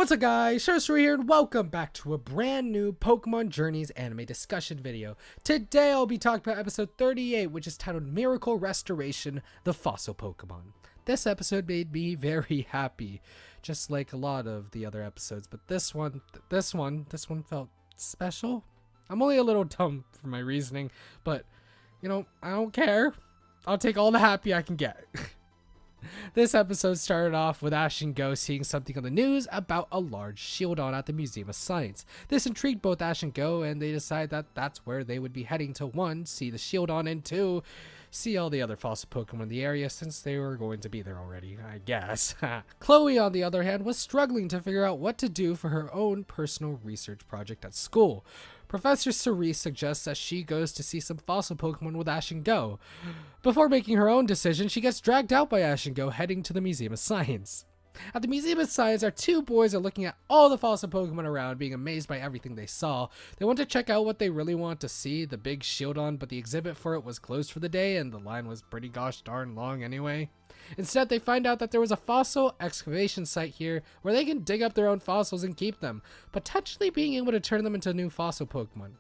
What's up guys, ShinyHunterDestroyer here and welcome back to a brand new Pokemon Journeys anime discussion video. Today I'll be talking about episode 38, which is titled Miracle Restoration, the Fossil Pokemon. This episode made me very happy, just like a lot of the other episodes, but this one felt special. I'm only a little dumb for my reasoning, but you know, I don't care. I'll take all the happy I can get. This episode started off with Ash and Go seeing something on the news about a large Shieldon at the Museum of Science. This intrigued both Ash and Go, and they decided that that's where they would be heading to 1, see the Shieldon, and 2, see all the other fossil Pokemon in the area since they were going to be there already, I guess. Chloe, on the other hand, was struggling to figure out what to do for her own personal research project at school. Professor Cerise suggests that she goes to see some fossil Pokemon with Ash and Go. Before making her own decision, she gets dragged out by Ash and Go heading to the Museum of Science. At the Museum of Science, our two boys are looking at all the fossil Pokemon around, being amazed by everything they saw. They want to check out what they really want to see, the big Shieldon, but the exhibit for it was closed for the day and the line was pretty gosh darn long anyway. Instead, they find out that there was a fossil excavation site here where they can dig up their own fossils and keep them, potentially being able to turn them into new fossil Pokemon.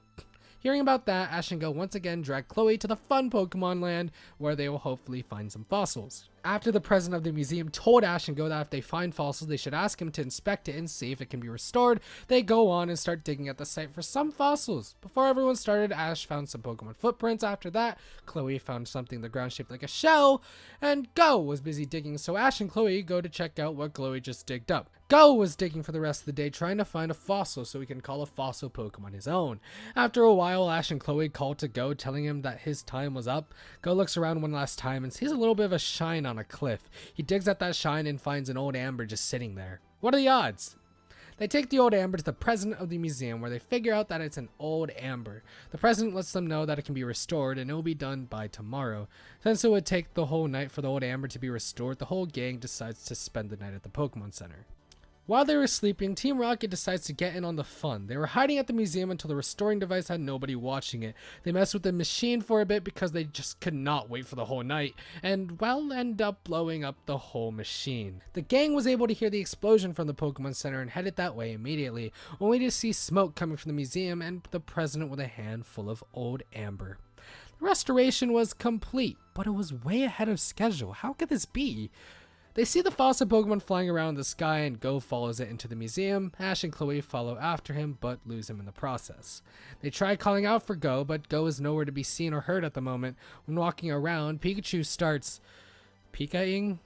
Hearing about that, Ash and Go once again drag Chloe to the fun Pokemon land where they will hopefully find some fossils. After the president of the museum told Ash and Go that if they find fossils, they should ask him to inspect it and see if it can be restored, they go on and start digging at the site for some fossils. Before everyone started, Ash found some Pokemon footprints. After that, Chloe found something in the ground shaped like a shell, and Go was busy digging, so Ash and Chloe go to check out what Chloe just digged up. Go was digging for the rest of the day trying to find a fossil so he can call a fossil Pokemon his own. After a while, Ash and Chloe call to Go, telling him that his time was up. Go looks around one last time and sees a little bit of a shine on a cliff. He digs at that shine and finds an old amber just sitting there. What are the odds? They take the old amber to the president of the museum where they figure out that it's an old amber. The president lets them know that it can be restored and it will be done by tomorrow. Since it would take the whole night for the old amber to be restored, the whole gang decides to spend the night at the Pokemon Center. While they were sleeping, Team Rocket decides to get in on the fun. They were hiding at the museum until the restoring device had nobody watching it. They messed with the machine for a bit because they just could not wait for the whole night, and well, end up blowing up the whole machine. The gang was able to hear the explosion from the Pokemon Center and headed that way immediately, only to see smoke coming from the museum and the president with a handful of old amber. The restoration was complete, but it was way ahead of schedule. How could this be? They see the fossil Pokemon flying around the sky and Go follows it into the museum. Ash and Chloe follow after him but lose him in the process. They try calling out for Go, but Go is nowhere to be seen or heard at the moment. When walking around, Pikachu starts Pika-ing,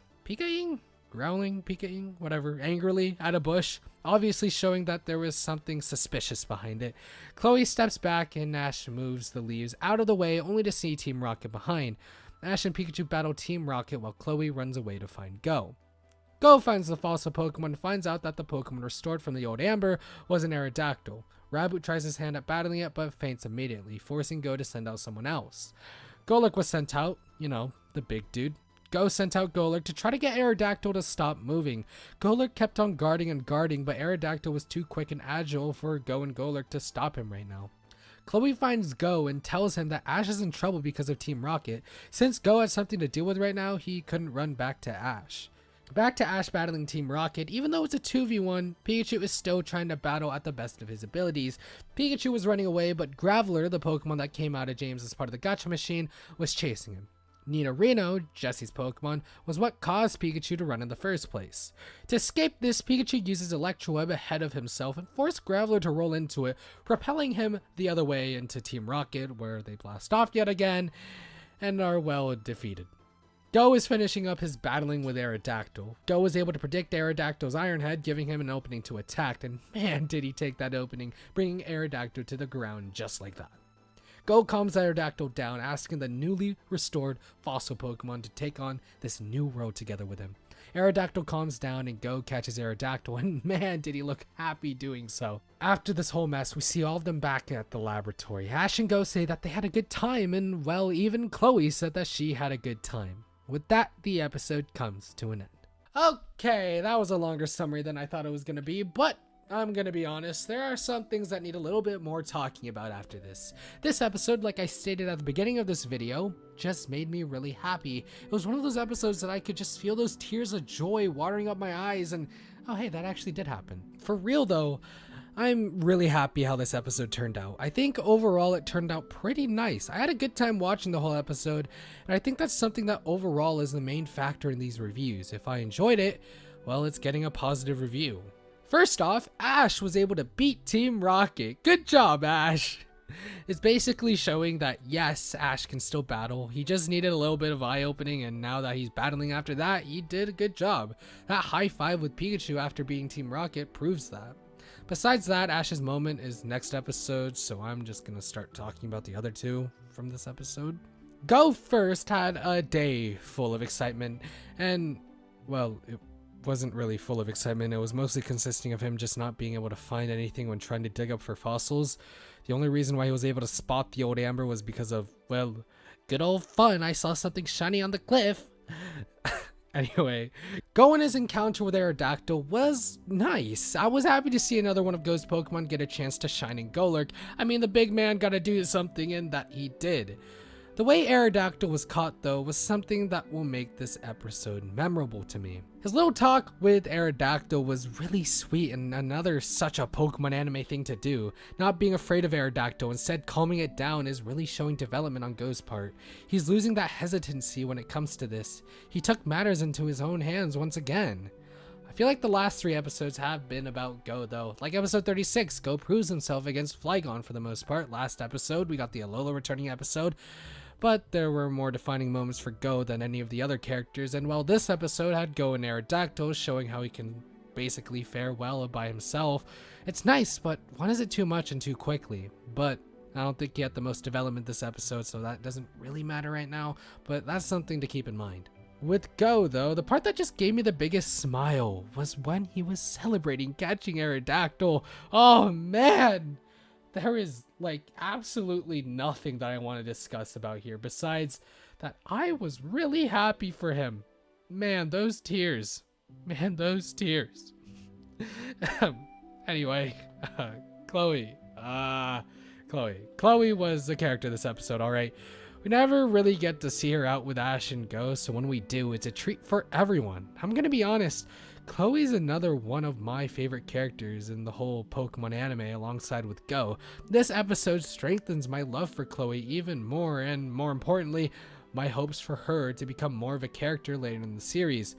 growling, Pika-ing, whatever, angrily at a bush, obviously showing that there was something suspicious behind it. Chloe steps back and Ash moves the leaves out of the way only to see Team Rocket behind. Ash and Pikachu battle Team Rocket while Chloe runs away to find Go. Go finds the fossil Pokemon and finds out that the Pokemon restored from the old amber was an Aerodactyl. Raboot tries his hand at battling it but faints immediately, forcing Go to send out someone else. Golurk was sent out, you know, the big dude. Go sent out Golurk to try to get Aerodactyl to stop moving. Golurk kept on guarding and guarding, but Aerodactyl was too quick and agile for Go and Golurk to stop him right now. Chloe finds Go and tells him that Ash is in trouble because of Team Rocket. Since Go has something to deal with right now, he couldn't run back to Ash. Back to Ash battling Team Rocket. Even though it's a 2v1, Pikachu is still trying to battle at the best of his abilities. Pikachu was running away, but Graveler, the Pokemon that came out of James as part of the Gacha machine, was chasing him. Nidorino, Jesse's Pokemon, was what caused Pikachu to run in the first place. To escape this, Pikachu uses Electroweb ahead of himself and forced Graveler to roll into it, propelling him the other way into Team Rocket, where they blast off yet again and are well defeated. Go is finishing up his battling with Aerodactyl. Go was able to predict Aerodactyl's Iron Head, giving him an opening to attack, and man did he take that opening, bringing Aerodactyl to the ground just like that. Go calms Aerodactyl down, asking the newly restored fossil Pokemon to take on this new world together with him. Aerodactyl calms down and Go catches Aerodactyl, and man did he look happy doing so. After this whole mess, we see all of them back at the laboratory. Ash and Go say that they had a good time, and well, even Chloe said that she had a good time. With that, the episode comes to an end. Okay, that was a longer summary than I thought it was going to be, but I'm gonna be honest, there are some things that need a little bit more talking about after this. This episode, like I stated at the beginning of this video, just made me really happy. It was one of those episodes that I could just feel those tears of joy watering up my eyes, and Oh, hey, that actually did happen. For real, though, I'm really happy how this episode turned out. I think overall it turned out pretty nice. I had a good time watching the whole episode, and I think that's something that overall is the main factor in these reviews. If I enjoyed it, well, it's getting a positive review. First off, Ash was able to beat Team Rocket. Good job, Ash! It's basically showing that yes, Ash can still battle. He just needed a little bit of eye-opening, and now that he's battling after that, he did a good job. That high five with Pikachu after beating Team Rocket proves that. Besides that, Ash's moment is next episode, so I'm just gonna start talking about the other two from this episode. Go first had a day full of excitement, and well, it wasn't really full of excitement. It was mostly consisting of him just not being able to find anything when trying to dig up for fossils. The only reason why he was able to spot the old amber was because of, well, good old fun. I saw something shiny on the cliff. Anyway, Go and his encounter with Aerodactyl was nice. I was happy to see another one of Go's Pokemon get a chance to shine in Golurk. I mean, the big man gotta do something, and that he did. The way Aerodactyl was caught, though, was something that will make this episode memorable to me. His little talk with Aerodactyl was really sweet, and another such a Pokemon anime thing to do. Not being afraid of Aerodactyl, instead calming it down, is really showing development on Go's part. He's losing that hesitancy when it comes to this. He took matters into his own hands once again. I feel like the last 3 episodes have been about Go, though. Like episode 36, Go proves himself against Flygon for the most part. Last episode, we got the Alola returning episode. But there were more defining moments for Go than any of the other characters, and while this episode had Go and Aerodactyl showing how he can basically fare well by himself, it's nice, but when is it too much and too quickly? But I don't think he had the most development this episode, so that doesn't really matter right now, but that's something to keep in mind. With Go, though, the part that just gave me the biggest smile was when he was celebrating catching Aerodactyl. Oh man! There is, like, absolutely nothing that I want to discuss about here besides that I was really happy for him. Man, those tears. Man, those tears. Anyway, Chloe. Chloe was the character this episode, alright? We never really get to see her out with Ash and Go, so when we do, it's a treat for everyone. I'm gonna be honest. Chloe's another one of my favorite characters in the whole Pokemon anime alongside with Go. This episode strengthens my love for Chloe even more, and more importantly, my hopes for her to become more of a character later in the series.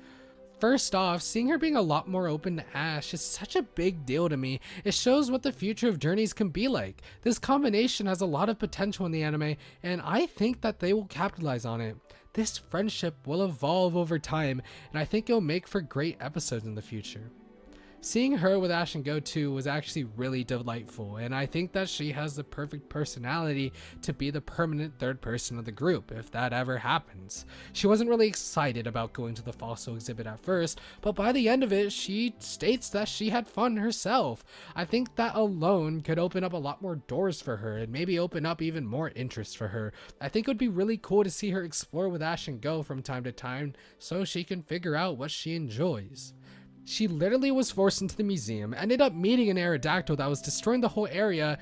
First off, seeing her being a lot more open to Ash is such a big deal to me. It shows what the future of Journeys can be like. This combination has a lot of potential in the anime, and I think that they will capitalize on it. This friendship will evolve over time, and I think it'll make for great episodes in the future. Seeing her with Ash and Go too was actually really delightful, and I think that she has the perfect personality to be the permanent third person of the group, if that ever happens. She wasn't really excited about going to the fossil exhibit at first, but by the end of it, she states that she had fun herself. I think that alone could open up a lot more doors for her, and maybe open up even more interest for her. I think it would be really cool to see her explore with Ash and Go from time to time, so she can figure out what she enjoys. She literally was forced into the museum, ended up meeting an Aerodactyl that was destroying the whole area.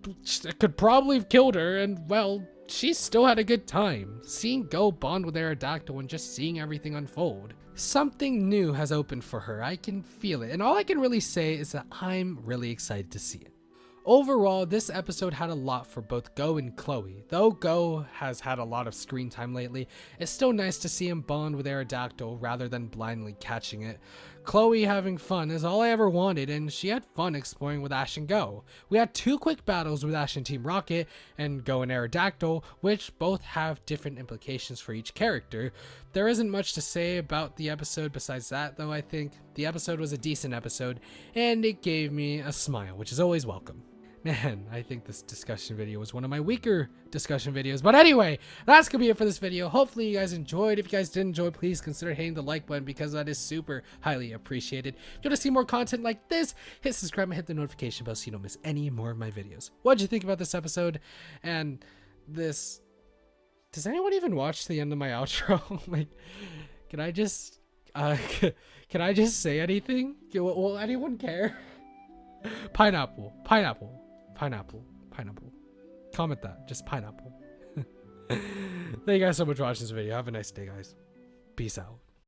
It could probably have killed her, and well, she still had a good time. Seeing Go bond with Aerodactyl and just seeing everything unfold. Something new has opened for her, I can feel it, and all I can really say is that I'm really excited to see it. Overall, this episode had a lot for both Go and Chloe. Though Go has had a lot of screen time lately, it's still nice to see him bond with Aerodactyl rather than blindly catching it. Chloe having fun is all I ever wanted, and she had fun exploring with Ash and Go. We had 2 quick battles with Ash and Team Rocket, and Go and Aerodactyl, which both have different implications for each character. There isn't much to say about the episode besides that, though I think the episode was a decent episode, and it gave me a smile, which is always welcome. Man, I think this discussion video was one of my weaker discussion videos. But anyway, that's going to be it for this video. Hopefully you guys enjoyed. If you guys did enjoy, please consider hitting the like button because that is super highly appreciated. If you want to see more content like this, hit subscribe and hit the notification bell so you don't miss any more of my videos. What did you think about this episode? And this... Does anyone even watch the end of my outro? Like, can I just... can I just say anything? Will anyone care? Pineapple. Comment that. Just pineapple. Thank you guys so much for watching this video. Have a nice day, guys. Peace out.